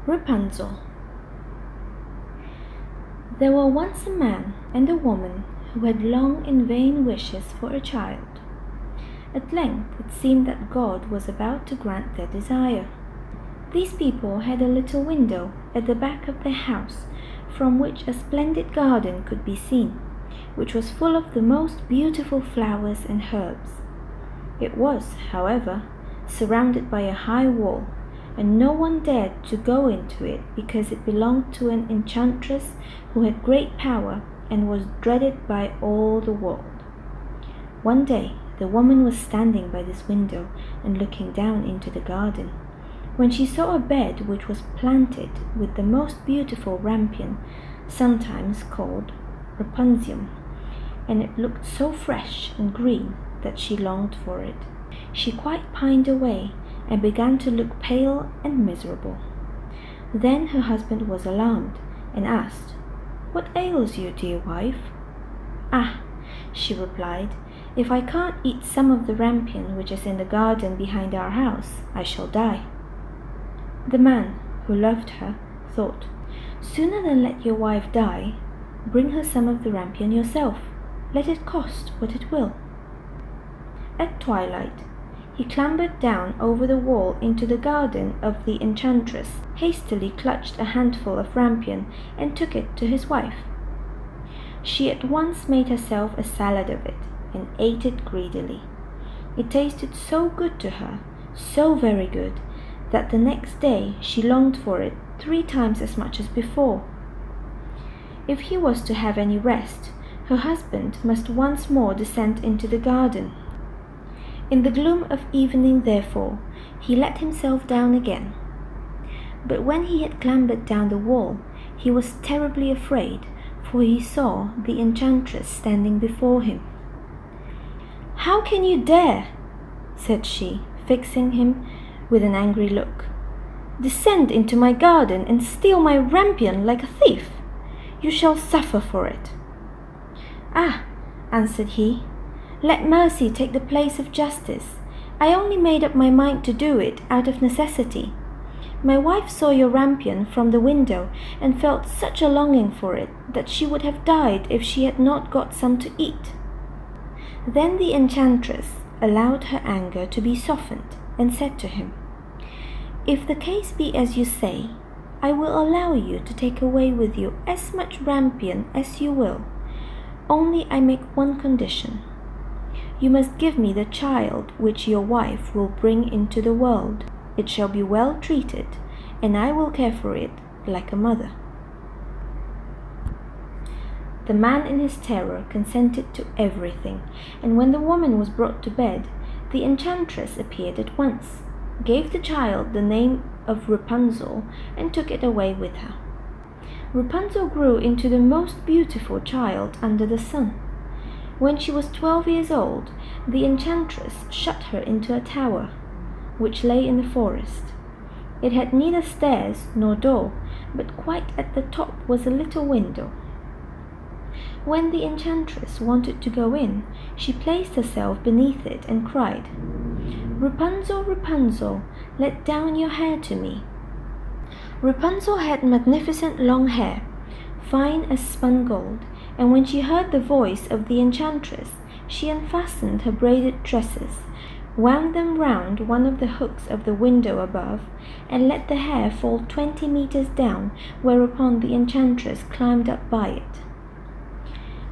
Rapunzel. There were once a man and a woman who had long and vain wishes for a child. At length it seemed that God was about to grant their desire. These people had a little window at the back of their house from which a splendid garden could be seen, which was full of the most beautiful flowers and herbs. It was, however, surrounded by a high wall, and no one dared to go into it because it belonged to an enchantress who had great power and was dreaded by all the world. One day the woman was standing by this window and looking down into the garden, when she saw a bed which was planted with the most beautiful rampion, sometimes called RAPUNZEL, and it looked so fresh and green that she longed for it. She quite pined away and began to look pale and miserable. Then her husband was alarmed and asked, "What ails you, dear wife?" "Ah," she replied, "if I can't eat some of the rampion which is in the garden behind our house, I shall die." The man, who loved her, thought, "Sooner than let your wife die, bring her some of the rampion yourself, let it cost what it will." At twilight he clambered down over the wall into the garden of the enchantress, hastily clutched a handful of rampion, and took it to his wife. She at once made herself a salad of it, and ate it greedily. It tasted so good to her, so very good, that the next day she longed for it 3 times as much as before. If he was to have any rest, her husband must once more descend into the garden. In the gloom of evening, therefore, he let himself down again. But when he had clambered down the wall, he was terribly afraid, for he saw the enchantress standing before him. "How can you dare," said she, fixing him with an angry look, "descend into my garden and steal my rampion like a thief? You shall suffer for it." "Ah," answered he, "let mercy take the place of justice. I only made up my mind to do it out of necessity. My wife saw your rampion from the window and felt such a longing for it that she would have died if she had not got some to eat." Then the enchantress allowed her anger to be softened and said to him, "If the case be as you say, I will allow you to take away with you as much rampion as you will. Only I make one condition. You must give me the child which your wife will bring into the world. It shall be well treated, and I will care for it like a mother." The man in his terror consented to everything, and when the woman was brought to bed, the enchantress appeared at once, gave the child the name of Rapunzel, and took it away with her. Rapunzel grew into the most beautiful child under the sun. When she was 12 years old, the enchantress shut her into a tower, which lay in the forest. It had neither stairs nor door, but quite at the top was a little window. When the enchantress wanted to go in, she placed herself beneath it and cried, "Rapunzel, Rapunzel, let down your hair to me." Rapunzel had magnificent long hair, fine as spun gold, and when she heard the voice of the enchantress, she unfastened her braided tresses, wound them round one of the hooks of the window above, and let the hair fall 20 meters down, whereupon the enchantress climbed up by it.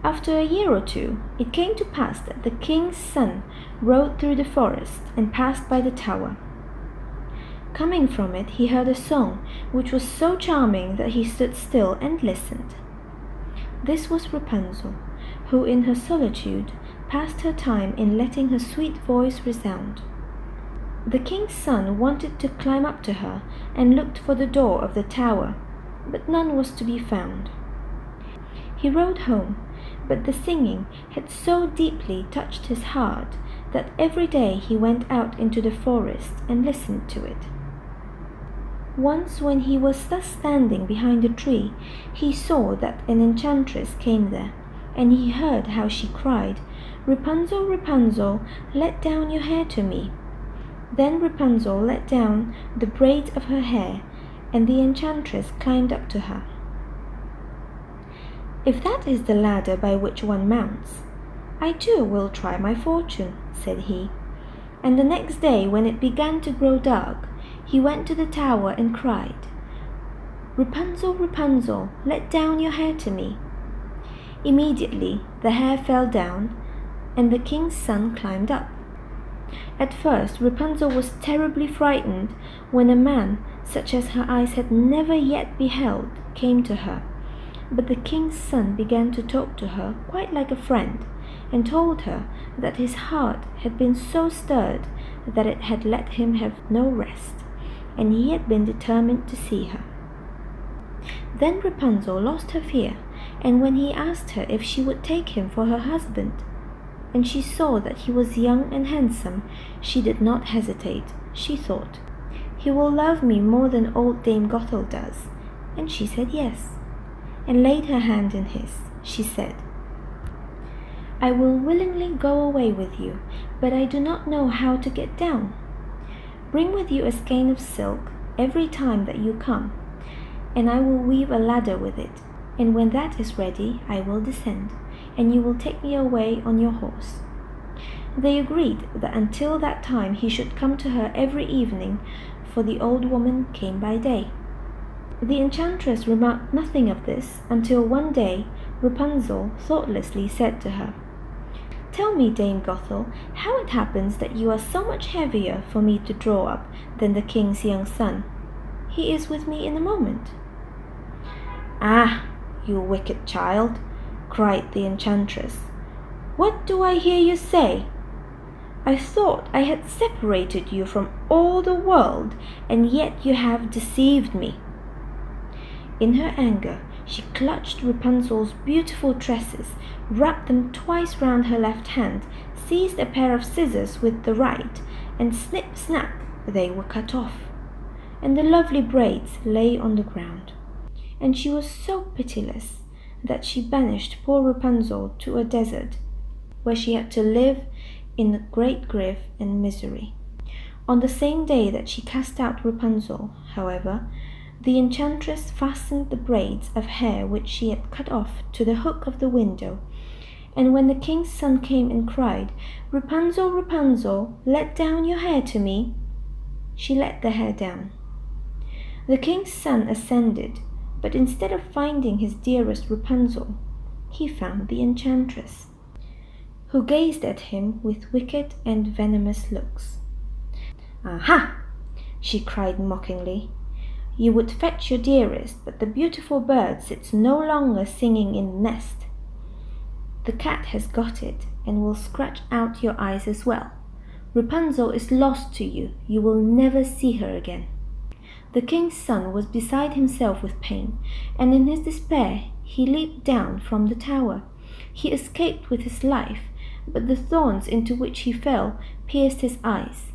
After a year or 2, it came to pass that the king's son rode through the forest and passed by the tower. Coming from it, he heard a song which was so charming that he stood still and listened. This was Rapunzel, who in her solitude passed her time in letting her sweet voice resound. The king's son wanted to climb up to her and looked for the door of the tower, but none was to be found. He rode home, but the singing had so deeply touched his heart that every day he went out into the forest and listened to it. Once when he was thus standing behind a tree, he saw that an enchantress came there, and he heard how she cried, "Rapunzel, Rapunzel, let down your hair to me." Then Rapunzel let down the braids of her hair, and the enchantress climbed up to her. "If that is the ladder by which one mounts, I too will try my fortune," said he. And the next day, when it began to grow dark, he went to the tower and cried, "Rapunzel, Rapunzel, let down your hair to me." Immediately the hair fell down, and the king's son climbed up. At first Rapunzel was terribly frightened when a man, such as her eyes had never yet beheld, came to her. But the king's son began to talk to her quite like a friend, and told her that his heart had been so stirred that it had let him have no rest, and he had been determined to see her. Then Rapunzel lost her fear, and when he asked her if she would take him for her husband, and she saw that he was young and handsome, she did not hesitate. She thought, "He will love me more than old Dame Gothel does," and she said yes, and laid her hand in his. She said, "I will willingly go away with you, but I do not know how to get down. Bring with you a skein of silk every time that you come, and I will weave a ladder with it, and when that is ready I will descend, and you will take me away on your horse." They agreed that until that time he should come to her every evening, for the old woman came by day. The enchantress remarked nothing of this until one day Rapunzel thoughtlessly said to her, "Tell me, Dame Gothel, how it happens that you are so much heavier for me to draw up than the king's young son. He is with me in a moment." "Ah, you wicked child," cried the enchantress, "what do I hear you say? I thought I had separated you from all the world, and yet you have deceived me." In her anger, she clutched Rapunzel's beautiful tresses, wrapped them twice round her left hand, seized a pair of scissors with the right, and snip, snap, they were cut off, and the lovely braids lay on the ground. And she was so pitiless that she banished poor Rapunzel to a desert, where she had to live in great grief and misery. On the same day that she cast out Rapunzel, however, the enchantress fastened the braids of hair which she had cut off to the hook of the window, and when the king's son came and cried, "Rapunzel, Rapunzel, let down your hair to me," she let the hair down. The king's son ascended, but instead of finding his dearest Rapunzel, he found the enchantress, who gazed at him with wicked and venomous looks. "Aha!" she cried mockingly. "You would fetch your dearest, but the beautiful bird sits no longer singing in the nest. The cat has got it, and will scratch out your eyes as well. Rapunzel is lost to you. You will never see her again." The king's son was beside himself with pain, and in his despair he leaped down from the tower. He escaped with his life, but the thorns into which he fell pierced his eyes.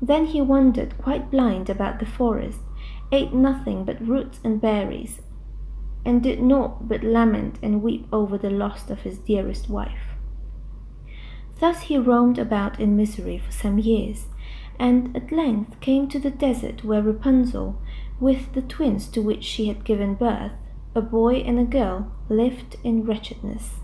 Then he wandered quite blind about the forest, ate nothing but roots and berries, and did naught but lament and weep over the loss of his dearest wife. Thus he roamed about in misery for some years, and at length came to the desert where Rapunzel, with the twins to which she had given birth, a boy and a girl, lived in wretchedness.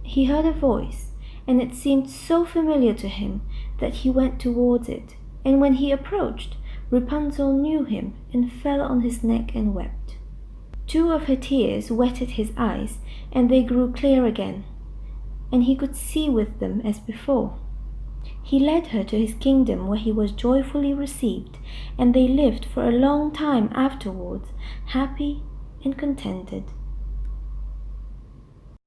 He heard a voice, and it seemed so familiar to him that he went towards it, and when he approached, Rapunzel knew him and fell on his neck and wept. 2 of her tears wetted his eyes, and they grew clear again, and he could see with them as before. He led her to his kingdom, where he was joyfully received, and they lived for a long time afterwards, happy and contented.